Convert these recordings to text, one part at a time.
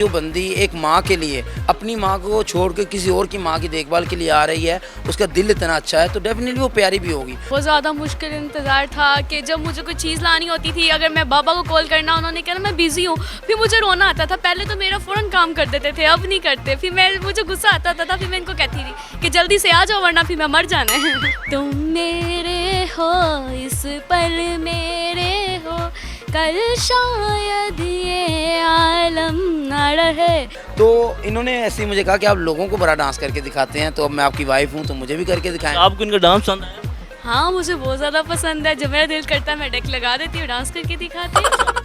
जो बंदी एक माँ के लिए अपनी माँ को छोड़ के किसी और की माँ की देखभाल के लिए आ रही है, उसका दिल इतना अच्छा है तो डेफिनेटली वो प्यारी भी होगी। बहुत ज़्यादा मुश्किल इंतज़ार था कि जब मुझे कोई चीज़ लानी होती थी, अगर मैं बाबा को कॉल करना, उन्होंने कहना मैं बिज़ी हूँ, फिर मुझे रोना आता था। पहले तो मेरा फ़ौरन काम कर देते थे, अब नहीं करते। फिर मुझे गुस्सा आता था, फिर मैं इनको कहती थी कि जल्दी से आ जाओ वरना फिर मैं मर जाना है। तुम मेरे हो, इस पल मेरे हो, कल शायद ये आलम न रहे। तो इन्होंने ऐसे ही मुझे कहा कि आप लोगों को बड़ा डांस करके दिखाते हैं, तो अब मैं आपकी वाइफ हूँ तो मुझे भी करके दिखाएं। आपको इनका डांस पसंद आया? हाँ, मुझे बहुत ज़्यादा पसंद है। जब मेरा दिल करता है मैं डेक लगा देती हूँ, डांस करके दिखाती हूँ।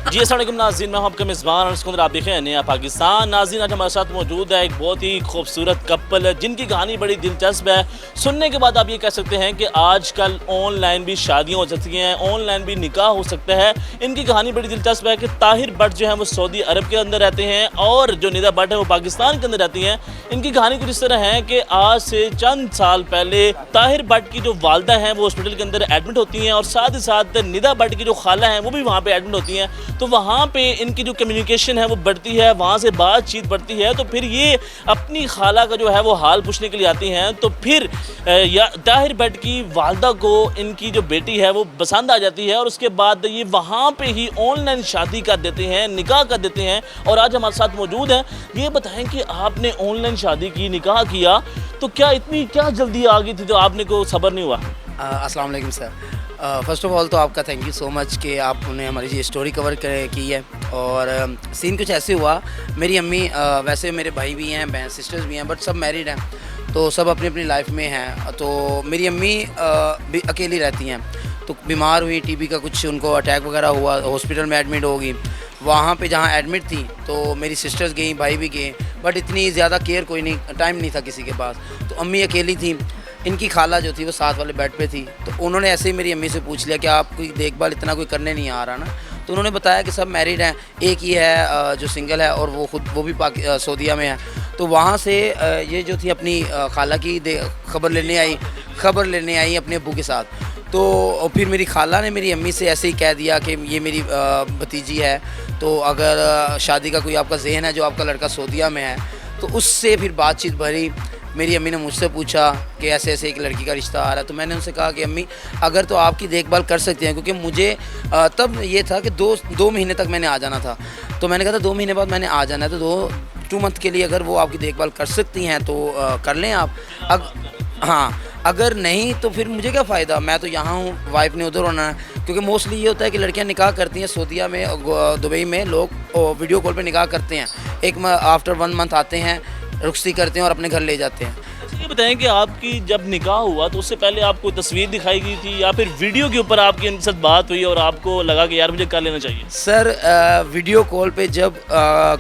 जी अस्सलाम वालेकुम नाज़रीन, मैं हूं आपका मेज़बान और सिकंदर, आप देख रहे हैं नया पाकिस्तान। नाज़रीन, आज हमारे साथ मौजूद है एक बहुत ही खूबसूरत कपल जिनकी कहानी बड़ी दिलचस्प है। सुनने के बाद आप ये कह सकते हैं कि आजकल ऑनलाइन भी शादियां हो सकती हैं, ऑनलाइन भी निकाह हो सकता है। इनकी कहानी बड़ी दिलचस्प है कि ताहिर भट्ट जो है वो सऊदी अरब के अंदर रहते हैं और जो निदा भट्ट है वो पाकिस्तान के अंदर रहती हैं। इनकी कहानी कुछ इस तरह है कि आज से चंद साल पहले ताहिर भट्ट की जो वालदा हैं वो हॉस्पिटल के अंदर एडमिट होती हैं और साथ ही साथ निदा भट्ट की जो खाला हैं वो भी वहाँ पर एडमिट होती हैं। तो वहाँ पे इनकी जो कम्युनिकेशन है वो बढ़ती है, वहाँ से बातचीत बढ़ती है। तो फिर ये अपनी खाला का जो है वो हाल पूछने के लिए आती हैं। तो फिर ताहिर भट्ट की वालदा को इनकी जो बेटी है वो पसंद आ जाती है और उसके बाद ये वहाँ पे ही ऑनलाइन शादी कर देते हैं, निकाह कर देते हैं। और आज हमारे साथ मौजूद हैं। ये बताएं कि आपने ऑनलाइन शादी की, निकाह किया, तो क्या जल्दी आ गई थी तो आपने को सब्र नहीं हुआ? अस्सलाम वालेकुम सर। फ़र्स्ट ऑफ़ ऑल तो आपका थैंक यू सो मच कि आपने हमारी ये स्टोरी कवर की है। और सीन कुछ ऐसे हुआ, मेरी अम्मी वैसे मेरे भाई भी हैं, बहन सिस्टर्स भी हैं, बट सब मैरिड हैं, तो सब अपनी अपनी लाइफ में हैं। तो मेरी अम्मी भी अकेली रहती हैं, तो बीमार हुई, टीबी का कुछ उनको अटैक वगैरह हुआ, हॉस्पिटल में एडमिट होगी। वहाँ पे जहाँ एडमिट थी तो मेरी सिस्टर्स गई, भाई भी गए, बट इतनी ज़्यादा केयर कोई नहीं, टाइम नहीं था किसी के पास। तो अम्मी अकेली थी। इनकी खाला जो थी वो साथ वाले बेड पे थी, तो उन्होंने ऐसे ही मेरी अम्मी से पूछ लिया कि आप कोई देखभाल इतना कोई करने नहीं आ रहा ना। तो उन्होंने बताया कि सब मैरिड हैं, एक ही है जो सिंगल है और वो भी सऊदीया में है। तो वहाँ से ये जो थी अपनी खाला की खबर लेने आई अपने अब्बू के साथ। तो फिर मेरी खाला ने मेरी अम्मी से ऐसे ही कह दिया कि ये मेरी भतीजी है, तो अगर शादी का कोई आपका ज़हन है, जो आपका लड़का सऊदीया में है, तो उससे फिर बातचीत भरी। मेरी अम्मी ने मुझसे पूछा कि ऐसे ऐसे एक लड़की का रिश्ता आ रहा है। तो मैंने उनसे कहा कि अम्मी अगर तो आपकी देखभाल कर सकती हैं, क्योंकि मुझे तब ये था कि दो महीने तक मैंने आ जाना था। तो मैंने कहा था 2 महीने बाद मैंने आ जाना है, तो 2 मंथ के लिए अगर वो आपकी देखभाल कर सकती हैं तो कर लें आप। हाँ, अगर नहीं तो फिर मुझे क्या फ़ायदा, मैं तो यहाँ हूँ, वाइफ ने उधर होना है। क्योंकि मोस्टली ये होता है कि लड़कियाँ निकाह करती हैं सऊदीया में, दुबई में लोग वीडियो कॉल पे निकाह करते हैं। आफ्टर 1 मंथ आते हैं, रुखसती करते हैं और अपने घर ले जाते हैं। ये बताएं कि आपकी जब निकाह हुआ तो उससे पहले आपको तस्वीर दिखाई गई थी या फिर वीडियो के ऊपर आपकी इनके साथ बात हुई और आपको लगा कि यार मुझे कर लेना चाहिए? सर वीडियो कॉल पे जब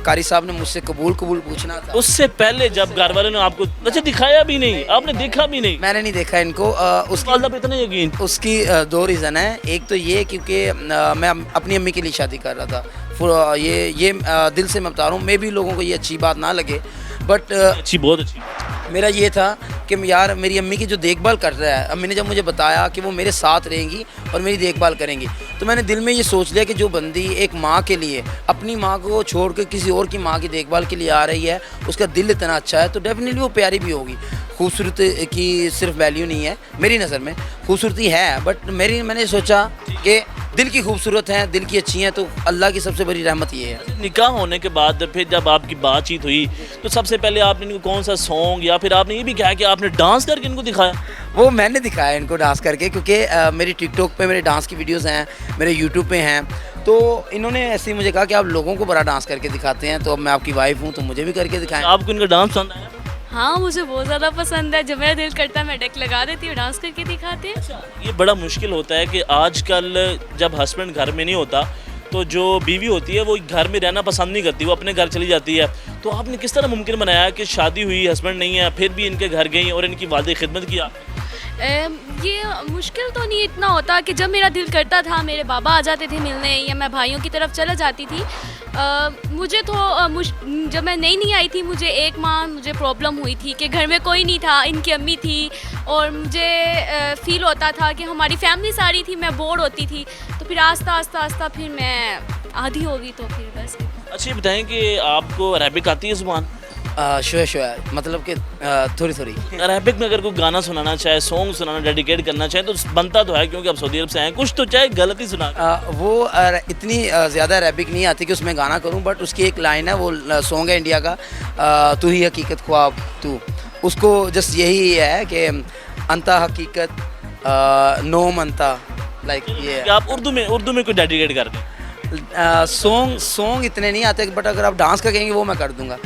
कारी साहब ने मुझसे कबूल पूछना था, उससे पहले जब घर वालों ने आपको अच्छा दिखाया भी नहीं, आपने देखा भी नहीं? मैंने नहीं देखा इनको। उसकी इतना यकीन? उसकी 2 रीज़न है। एक तो ये क्योंकि मैं अपनी अम्मी के लिए शादी कर रहा था। ये दिल से मैं बता रहा हूँ, मे भी लोगों को ये अच्छी बात ना लगे, बट बहुत अच्छी मेरा ये था कि यार मेरी अम्मी की जो देखभाल कर रहा है, अम्मी ने जब मुझे बताया कि वो मेरे साथ रहेंगी और मेरी देखभाल करेंगी, तो मैंने दिल में ये सोच लिया कि जो बंदी एक माँ के लिए अपनी माँ को छोड़ कर किसी और की माँ की देखभाल के लिए आ रही है, उसका दिल इतना अच्छा है तो डेफिनेटली वो प्यारी भी होगी। खूबसूरत की सिर्फ वैल्यू नहीं है मेरी नज़र में, खूबसूरती है, बट मैंने सोचा कि दिल की खूबसूरत हैं, दिल की अच्छी हैं, तो अल्लाह की सबसे बड़ी रहमत ये है। निकाह होने के बाद फिर जब आपकी बातचीत हुई तो सबसे पहले आपने इनको कौन सा सॉन्ग या फिर आपने ये भी कहा कि आपने डांस करके इनको दिखाया? वो मैंने दिखाया इनको डांस करके, क्योंकि मेरी टिकटॉक पे मेरे डांस की वीडियोस हैं, मेरे यूट्यूब पे हैं। तो इन्होंने ऐसे ही मुझे कहा कि आप लोगों को बड़ा डांस करके दिखाते हैं, तो अब मैं आपकी वाइफ हूँ तो मुझे भी करके दिखाएं। आपको इनका डांस पसंद आया? हाँ, मुझे बहुत ज़्यादा पसंद है। जब मेरा दिल करता है मैं डेक लगा देती हूँ, डांस करके दिखाते हैं। ये बड़ा मुश्किल होता है कि आजकल जब हस्बैंड घर में नहीं होता तो जो बीवी होती है वो घर में रहना पसंद नहीं करती, वो अपने घर चली जाती है। तो आपने किस तरह मुमकिन बनाया कि शादी हुई, हस्बैंड नहीं है, फिर भी इनके घर गई और इनकी वादे खिदमत की आपने? ये मुश्किल तो नहीं इतना होता कि जब मेरा दिल करता था मेरे बाबा आ जाते थे मिलने या मैं भाइयों की तरफ चला जाती थी। मुझे तो जब मैं नई आई थी, मुझे 1 माह मुझे प्रॉब्लम हुई थी कि घर में कोई नहीं था, इनकी अम्मी थी और मुझे फ़ील होता था कि हमारी फैमिली सारी थी, मैं बोर होती थी। तो फिर आस्ता आस्ता फिर मैं आधी होगी तो फिर बस। अच्छा ये बताएं कि आपको अरेबिक आती है ज़ुबान? शुआ मतलब कि थोड़ी थोड़ी। अरेबिक में अगर कोई गाना सुनाना चाहे, सॉन्ग सुनाना, डेडिकेट करना चाहे तो बनता तो है, क्योंकि आप सऊदी अरब से आए, कुछ तो चाहे गलती सुना। वो इतनी ज़्यादा अरेबिक नहीं आती कि उसमें गाना करूं, बट उसकी एक लाइन है, वो सॉन्ग है इंडिया का, तू ही हकीकत ख्वाब तू, उसको जस्ट यही है कि अंता हकीकत नोम अंता, लाइक ये कि आप उर्दू में कोई डेडिकेट कर दें। सॉन्ग इतने नहीं आते, बट अगर आप डांस का कहेंगे वो मैं कर दूंगा।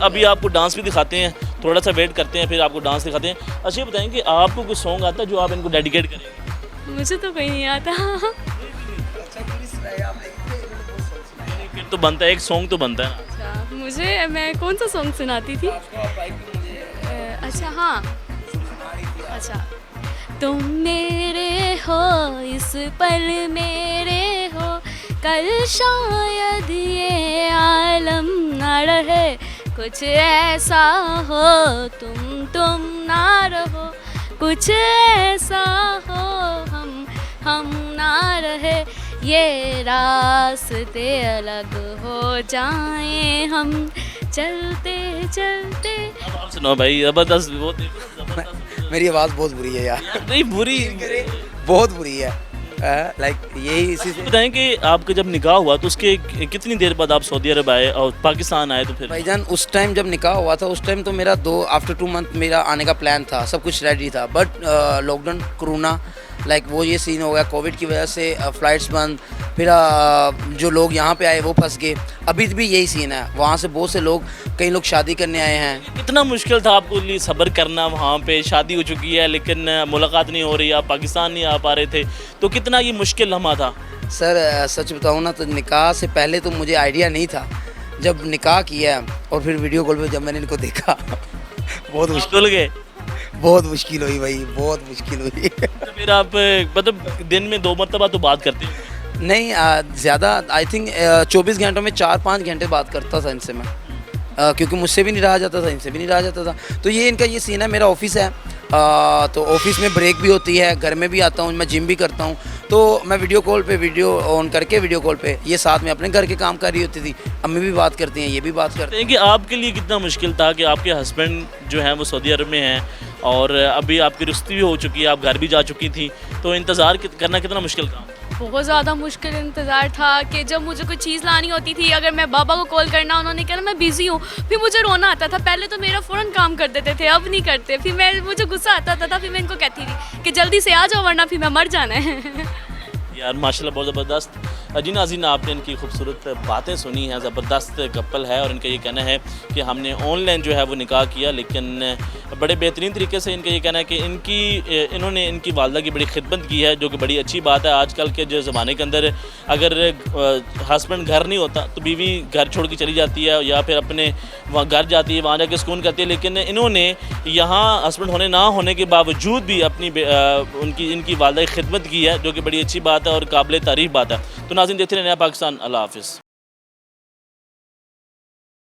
अभी आपको डांस भी दिखाते हैं, थोड़ा सा वेट करते हैं, फिर आपको डांस दिखाते हैं। अच्छा ये बताएं कि आपको कोई सॉन्ग आता है जो आप इनको डेडिकेट करेंगे? मुझे तो कोई नहीं आता। फिर तो बनता है, एक सॉन्ग तो बनता है। अच्छा, मुझे मैं कौन सा सॉन्ग सुनाती थी? अच्छा हाँ, अच्छा, तुम मेरे हो इस पल मेरे हो, कल शायद ये आलम न रहे, कुछ ऐसा हो तुम ना रहो, कुछ ऐसा हो हम ना रहे, ये रास्ते अलग हो जाएं हम चलते चलते। अब आप सुनो भाई, ज़बरदस्त। वो मेरी आवाज़ बहुत बुरी है यार, नहीं बुरी, बहुत बुरी है। लाइक यही इसी से। बताएं कि आपका जब निकाह हुआ तो उसके कितनी देर बाद आप सऊदी अरब आए और पाकिस्तान आए? तो फिर भाईजान उस टाइम जब निकाह हुआ था, उस टाइम तो मेरा आफ्टर 2 मंथ मेरा आने का प्लान था, सब कुछ रेडी था, बट लॉकडाउन कोरोना लाइक वो ये सीन हो गया, कोविड की वजह से फ़्लाइट्स बंद, फिर जो लोग यहाँ पे आए वो फंस गए। अभी भी यही सीन है, वहाँ से बहुत से लोग, कई लोग शादी करने आए हैं। कितना मुश्किल था आपको लिए सब्र करना? वहाँ पे शादी हो चुकी है लेकिन मुलाकात नहीं हो रही, आप पाकिस्तान नहीं आ पा रहे थे, तो कितना ये मुश्किल लम्हा था? सर सच बताऊँ ना तो निकाह से पहले तो मुझे आइडिया नहीं था, जब निकाह किया और फिर वीडियो कॉल पे जब मैंने इनको देखा बहुत मुश्किल, भूल गए? बहुत मुश्किल हुई भाई, बहुत मुश्किल हुई। तो फिर आप मतलब दिन में 2 मरतबा तो बात करते हैं? नहीं ज़्यादा, आई थिंक 24 घंटों में 4-5 घंटे बात करता था इनसे मैं, क्योंकि मुझसे भी नहीं रहा जाता था, इनसे भी नहीं रहा जाता था। तो ये इनका ये सीन है, मेरा ऑफिस है, तो ऑफिस में ब्रेक भी होती है, घर में भी आता हूँ, मैं जिम भी करता हूँ, तो मैं वीडियो कॉल पे वीडियो ऑन करके वीडियो कॉल पे ये साथ में अपने घर के काम कर रही होती थी। अम्मी भी बात करती हैं, ये भी बात करते हैं। कि आपके लिए कितना मुश्किल था कि आपके हस्बैंड जो हैं वो सऊदी अरब में हैं और अभी आपकी रिश्ते भी हो चुकी है, आप घर भी जा चुकी थी, तो इंतज़ार करना कितना मुश्किल था? बहुत ज़्यादा मुश्किल इंतज़ार था कि जब मुझे कोई चीज़ लानी होती थी, अगर मैं बाबा को कॉल करना, उन्होंने कहना मैं बिज़ी हूँ, फिर मुझे रोना आता था। पहले तो मेरा फ़ौरन काम कर देते थे, अब नहीं करते, फिर मुझे गुस्सा आता था, फिर मैं इनको कहती थी कि जल्दी से आ जाओ वरना फिर मैं मर जाना है। यार माशाल्लाह बहुत ज़बरदस्त। जी नाज़रीन, आपने इनकी खूबसूरत बातें सुनी हैं, ज़बरदस्त कपल है और इनका ये कहना है कि हमने ऑनलाइन जो है वो निकाह किया, लेकिन बड़े बेहतरीन तरीके से इनका ये कहना है कि इन्होंने इनकी वालदा की बड़ी खिदमत की है, जो कि बड़ी अच्छी बात है। आजकल के जो ज़माने के अंदर अगर हस्बैंड घर नहीं होता तो बीवी घर छोड़ के चली जाती है या फिर अपने वहाँ घर जाती है, वहाँ जाके सुकून करती है, लेकिन इन्होंने यहाँ हस्बैंड होने ना होने के बावजूद भी अपनी इनकी वालदा की खिदमत की है, जो कि बड़ी अच्छी बात है और काबिल तारीफ़ बात है। तो नाज़रीन देखते रहना पाकिस्तान। अल्लाह हाफ़िज़।